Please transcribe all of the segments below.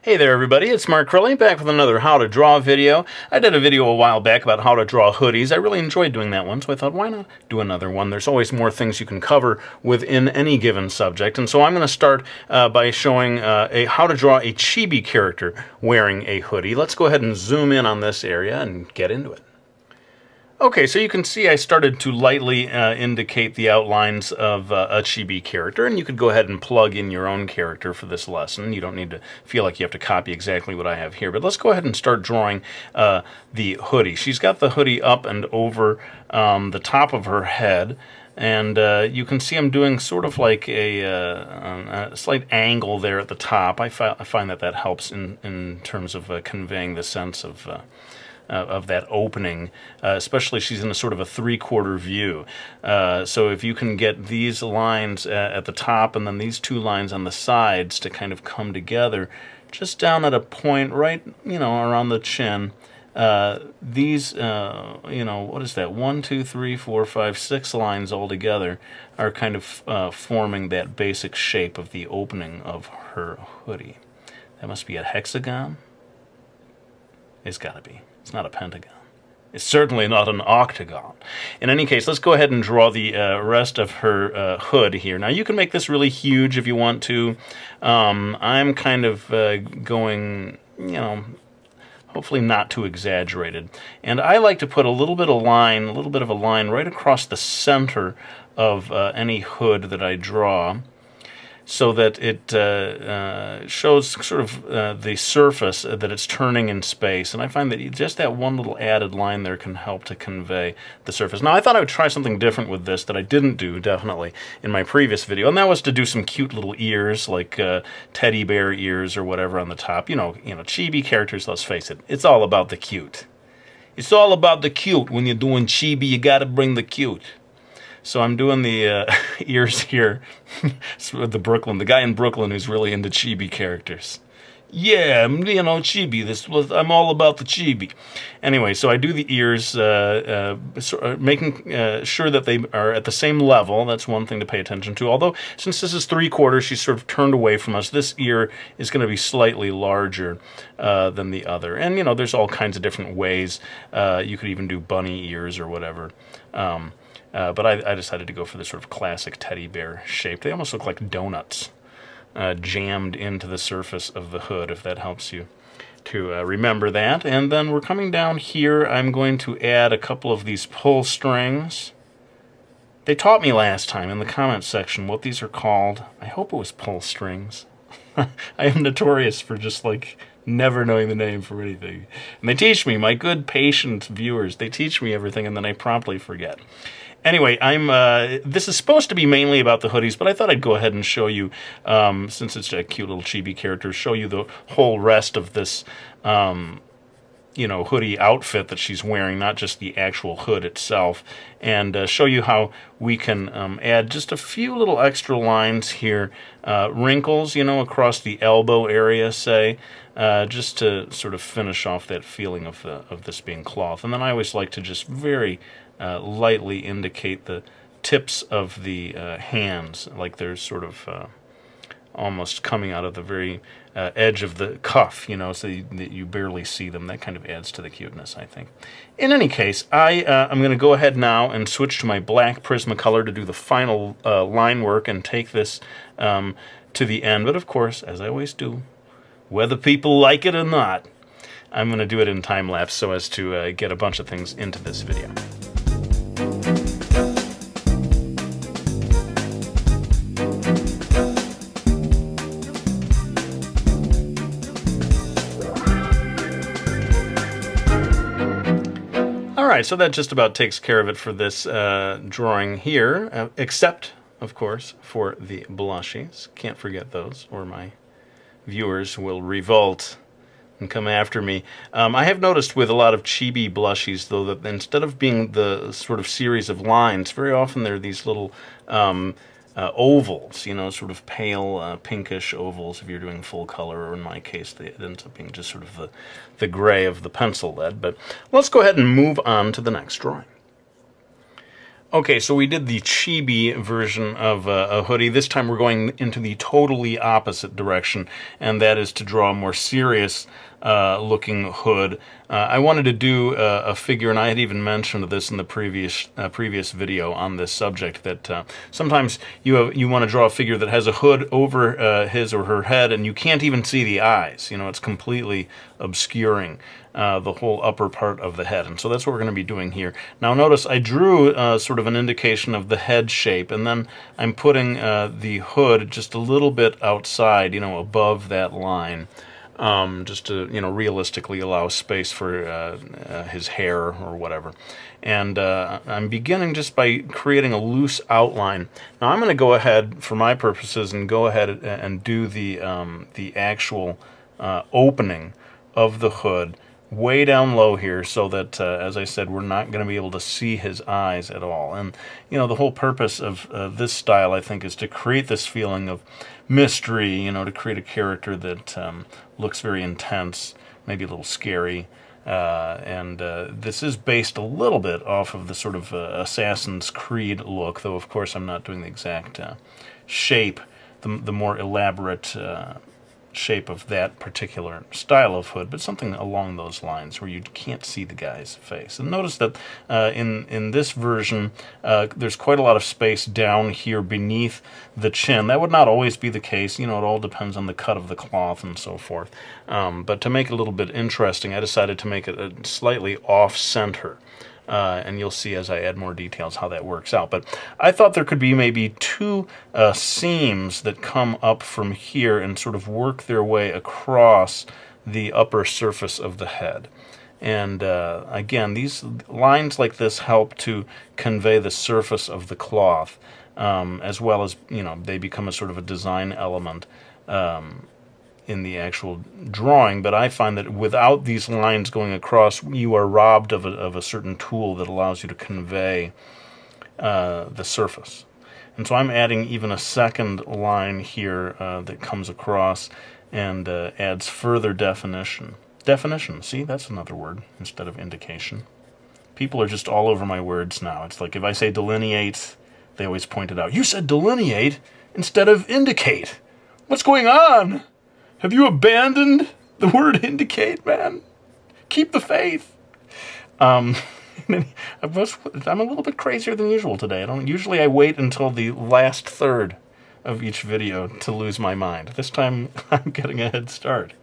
Hey there everybody, it's Mark Crilley back with another how to draw video. I did a video a while back about how to draw hoodies. I really enjoyed doing that one, so I thought why not do another one. There's always more things you can cover within any given subject, and so I'm going to start by showing how to draw a chibi character wearing a hoodie. Let's go ahead and zoom in on this area and get into it. Okay, so you can see I started to lightly indicate the outlines of a chibi character, and you could go ahead and plug in your own character for this lesson. You don't need to feel like you have to copy exactly what I have here, but let's go ahead and start drawing the hoodie. She's got the hoodie up and over the top of her head, and you can see I'm doing sort of like a slight angle there at the top. I find that helps in terms of conveying the sense of that opening, especially she's in a sort of a three-quarter view. So if you can get these lines at the top and then these two lines on the sides to kind of come together, just down at a point right, around the chin, these, what is that? 1, 2, 3, 4, 5, 6 lines all together are kind of forming that basic shape of the opening of her hoodie. That must be a hexagon. It's got to be. It's not a pentagon. It's certainly not an octagon. In any case, let's go ahead and draw the rest of her hood here. Now, you can make this really huge if you want to. I'm kind of going, hopefully not too exaggerated. And I like to put a little bit of a line right across the center of any hood that I draw, so that it shows sort of the surface that it's turning in space. And I find that just that one little added line there can help to convey the surface. Now, I thought I would try something different with this that I didn't do, definitely, in my previous video, and that was to do some cute little ears, like teddy bear ears or whatever on the top. Chibi characters, let's face it, it's all about the cute. It's all about the cute. When you're doing chibi, you gotta bring the cute. So I'm doing the ears here with the guy in Brooklyn who's really into chibi characters. Yeah, chibi. I'm all about the chibi. Anyway, so I do the ears, making sure that they are at the same level. That's one thing to pay attention to. Although, since this is 3/4, she's sort of turned away from us. This ear is going to be slightly larger than the other. And, there's all kinds of different ways. You could even do bunny ears or whatever. But I decided to go for this sort of classic teddy bear shape. They almost look like donuts jammed into the surface of the hood, if that helps you to remember that. And then we're coming down here. I'm going to add a couple of these pull strings. They taught me last time in the comments section what these are called. I hope it was pull strings. I am notorious for just never knowing the name for anything. And they teach me, my good patient viewers, they teach me everything and then I promptly forget. Anyway, this is supposed to be mainly about the hoodies, but I thought I'd go ahead and show you, since it's a cute little chibi character, show you the whole rest of this, hoodie outfit that she's wearing, not just the actual hood itself, and show you how we can add just a few little extra lines here, wrinkles, across the elbow area, say, just to sort of finish off that feeling of this being cloth. And then I always like to just very lightly indicate the tips of the hands, like they're sort of almost coming out of the very edge of the cuff, so you barely see them. That kind of adds to the cuteness, I think. In any case, I'm going to go ahead now and switch to my black Prismacolor to do the final line work and take this to the end. But of course, as I always do, whether people like it or not, I'm going to do it in time-lapse so as to get a bunch of things into this video. Alright, so that just about takes care of it for this drawing here, except, of course, for the blushies. Can't forget those, or my viewers will revolt and come after me. I have noticed with a lot of chibi blushies, though, that instead of being the sort of series of lines, very often they're these little ovals, sort of pale pinkish ovals if you're doing full color, or in my case, it ends up being just sort of the gray of the pencil lead. But let's go ahead and move on to the next drawing. Okay, so we did the chibi version of a hoodie. This time we're going into the totally opposite direction, and that is to draw a more serious looking hood. I wanted to do a figure, and I had even mentioned this in the previous video on this subject, that sometimes you want to draw a figure that has a hood over his or her head, and you can't even see the eyes. You know, it's completely obscuring the whole upper part of the head. And so that's what we're going to be doing here. Now notice I drew sort of an indication of the head shape, and then I'm putting the hood just a little bit outside, you know, above that line, just to, you know, realistically allow space for his hair or whatever. And I'm beginning just by creating a loose outline. Now I'm going to go ahead, for my purposes, and go ahead and do the actual opening of the hood way down low here, so that, as I said, we're not going to be able to see his eyes at all. And, you know, the whole purpose of this style, I think, is to create this feeling of mystery, you know, to create a character that looks very intense, maybe a little scary. And this is based a little bit off of the sort of Assassin's Creed look, though, of course, I'm not doing the exact shape, the more elaborate shape of that particular style of hood, but something along those lines where you can't see the guy's face. And notice that in this version, there's quite a lot of space down here beneath the chin. That would not always be the case. You know, it all depends on the cut of the cloth and so forth. But to make it a little bit interesting, I decided to make it a slightly off-center. And you'll see as I add more details how that works out. But I thought there could be maybe two seams that come up from here and sort of work their way across the upper surface of the head. And again, these lines like this help to convey the surface of the cloth, as well as, you know, they become a sort of a design element in the actual drawing. But I find that without these lines going across, you are robbed of a certain tool that allows you to convey the surface. And so I'm adding even a second line here that comes across and adds further definition. Definition, see, that's another word instead of indication. People are just all over my words now. It's like if I say delineate, they always point it out. You said delineate instead of indicate. What's going on? Have you abandoned the word indicate, man? Keep the faith. I'm a little bit crazier than usual today. Usually I wait until the last third of each video to lose my mind. This time I'm getting a head start.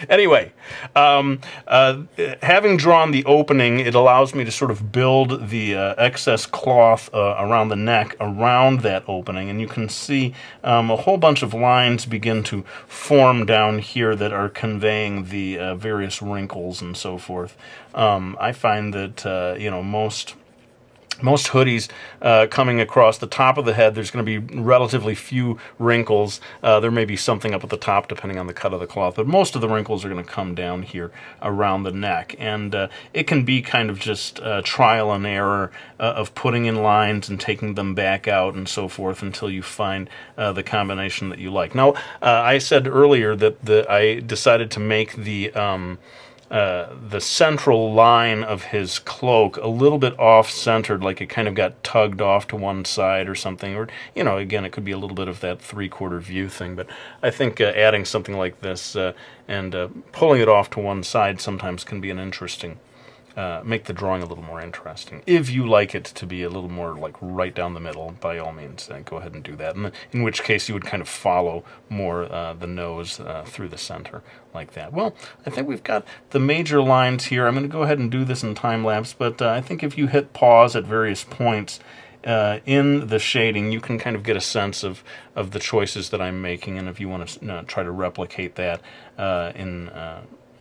Anyway, having drawn the opening, it allows me to sort of build the excess cloth around the neck, around that opening, and you can see a whole bunch of lines begin to form down here that are conveying the various wrinkles and so forth. I find that, you know, most hoodies coming across the top of the head, there's going to be relatively few wrinkles. There may be something up at the top depending on the cut of the cloth, but most of the wrinkles are going to come down here around the neck. And it can be kind of just trial and error of putting in lines and taking them back out and so forth until you find the combination that you like. Now, I said earlier that I decided to make the central line of his cloak a little bit off-centered, like it kind of got tugged off to one side or something. Or, you know, again, it could be a little bit of that three-quarter view thing. But I think adding something like this and pulling it off to one side sometimes can be an interesting, make the drawing a little more interesting. If you like it to be a little more like right down the middle, by all means, go ahead and do that. And in which case you would kind of follow more the nose through the center like that. Well, I think we've got the major lines here. I'm going to go ahead and do this in time-lapse, but I think if you hit pause at various points in the shading, you can kind of get a sense of the choices that I'm making, and if you want to try to replicate that in,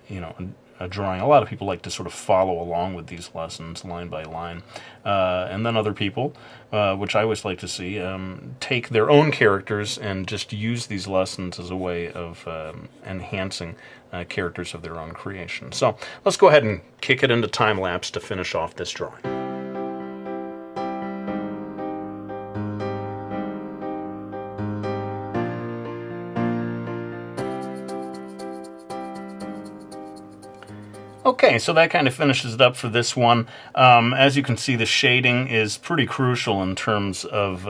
you know, a drawing. A lot of people like to sort of follow along with these lessons line by line. And then other people, which I always like to see, take their own characters and just use these lessons as a way of enhancing characters of their own creation. So let's go ahead and kick it into time-lapse to finish off this drawing. Okay, so that kind of finishes it up for this one. As you can see, the shading is pretty crucial in terms of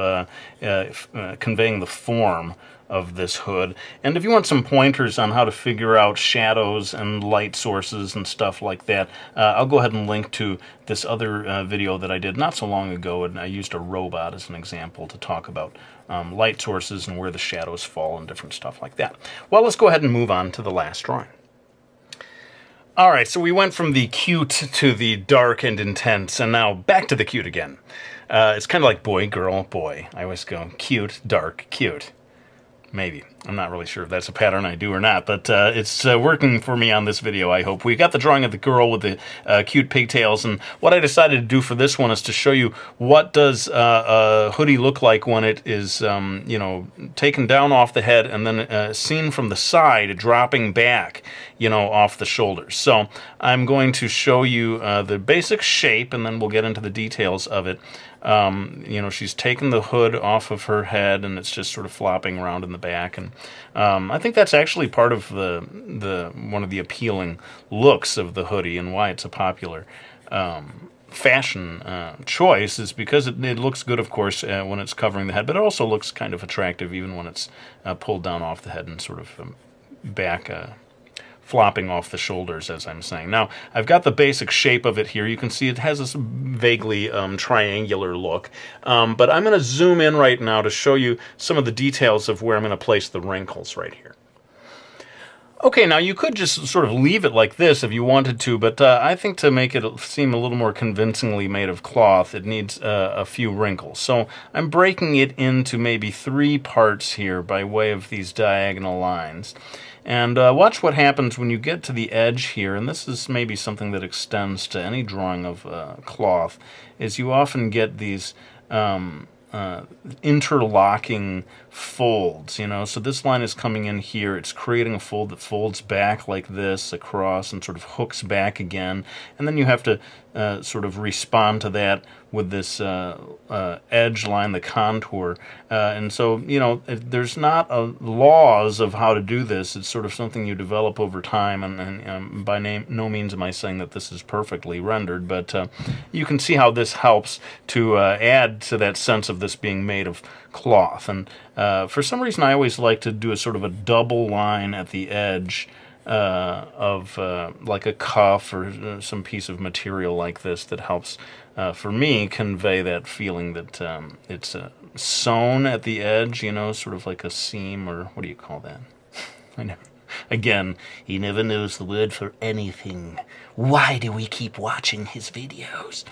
conveying the form of this hood. And if you want some pointers on how to figure out shadows and light sources and stuff like that, I'll go ahead and link to this other video that I did not so long ago, and I used a robot as an example to talk about light sources and where the shadows fall and different stuff like that. Well, let's go ahead and move on to the last drawing. All right, so we went from the cute to the dark and intense, and now back to the cute again. It's kind of like boy, girl, boy. I always go cute, dark, cute. Maybe. I'm not really sure if that's a pattern I do or not, but it's working for me on this video, I hope. We got the drawing of the girl with the cute pigtails, and what I decided to do for this one is to show you what does a hoodie look like when it is, you know, taken down off the head and then seen from the side, dropping back, you know, off the shoulders. So I'm going to show you the basic shape, and then we'll get into the details of it. You know, she's taken the hood off of her head, and it's just sort of flopping around in the back. And I think that's actually part of one of the appealing looks of the hoodie and why it's a popular fashion choice, is because it looks good, of course, when it's covering the head, but it also looks kind of attractive even when it's pulled down off the head and sort of back flopping off the shoulders, as I'm saying. Now, I've got the basic shape of it here. You can see it has this vaguely triangular look, but I'm going to zoom in right now to show you some of the details of where I'm going to place the wrinkles right here. Okay, now you could just sort of leave it like this if you wanted to, but I think to make it seem a little more convincingly made of cloth, it needs a few wrinkles. So I'm breaking it into maybe 3 parts here by way of these diagonal lines. And watch what happens when you get to the edge here, and this is maybe something that extends to any drawing of cloth, is you often get these interlocking folds, you know. So this line is coming in here, it's creating a fold that folds back like this across and sort of hooks back again, and then you have to sort of respond to that with this edge line, the contour. And so, you know, there's not laws of how to do this. It's sort of something you develop over time, and by no means am I saying that this is perfectly rendered, but you can see how this helps to add to that sense of this being made of cloth. And for some reason I always like to do a sort of a double line at the edge of like a cuff or some piece of material like this that helps, for me, convey that feeling that it's sewn at the edge, you know, sort of like a seam, or what do you call that? I know. Again, he never knows the word for anything. Why do we keep watching his videos?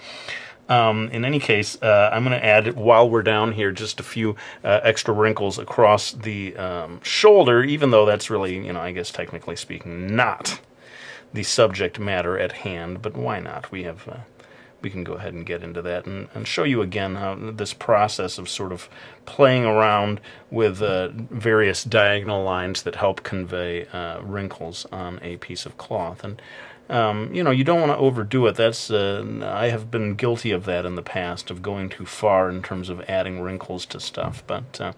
In any case, I'm going to add, while we're down here, just a few extra wrinkles across the shoulder, even though that's really, you know, I guess technically speaking, not the subject matter at hand, but why not? We can go ahead and get into that and show you again how this process of sort of playing around with various diagonal lines that help convey wrinkles on a piece of cloth. And you know, you don't want to overdo it. That's I have been guilty of that in the past, of going too far in terms of adding wrinkles to stuff, but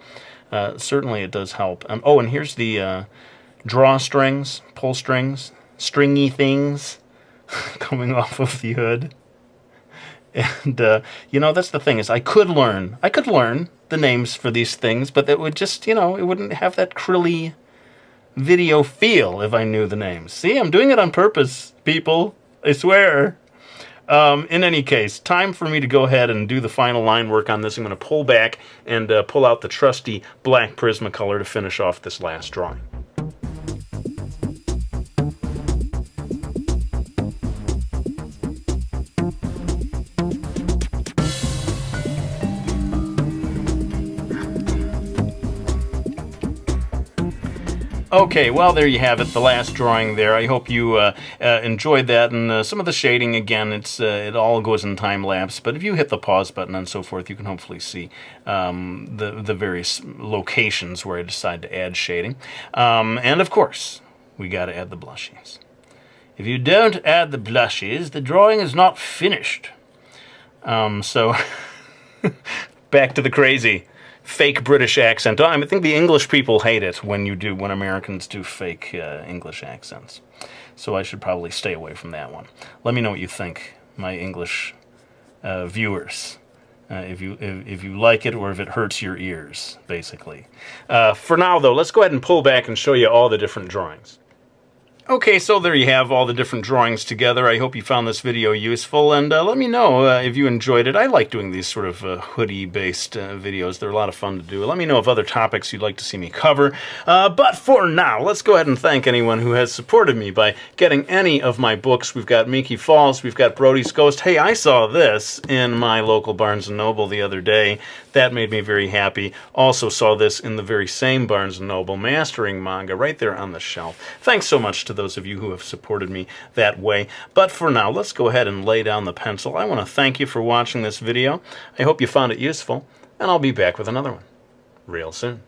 certainly it does help. Oh, and here's the drawstrings, pull strings, stringy things coming off of the hood. And you know, that's the thing, is I could learn the names for these things, but it would just, you know, it wouldn't have that krilly video feel if I knew the names. See, I'm doing it on purpose, people. I swear. In any case, time for me to go ahead and do the final line work on this. I'm going to pull back and pull out the trusty black Prismacolor to finish off this last drawing. Okay, well, there you have it, the last drawing there. I hope you enjoyed that, and some of the shading, again, it all goes in time-lapse, but if you hit the pause button and so forth, you can hopefully see the various locations where I decide to add shading. And, of course, we got to add the blushes. If you don't add the blushes, the drawing is not finished. So, back to the crazy. fake British accent. I think the English people hate it when Americans do fake English accents. So I should probably stay away from that one. Let me know what you think, my English viewers. If you like it or if it hurts your ears, basically. For now, though, let's go ahead and pull back and show you all the different drawings. Okay, so there you have all the different drawings together. I hope you found this video useful, and let me know if you enjoyed it. I like doing these sort of hoodie-based videos. They're a lot of fun to do. Let me know of other topics you'd like to see me cover. But for now, let's go ahead and thank anyone who has supported me by getting any of my books. We've got Meeky Falls, we've got Brody's Ghost. Hey, I saw this in my local Barnes & Noble the other day. That made me very happy. Also saw this in the very same Barnes & Noble, Mastering Manga, right there on the shelf. Thanks so much to those of you who have supported me that way. But for now, let's go ahead and lay down the pencil. I want to thank you for watching this video. I hope you found it useful, and I'll be back with another one real soon.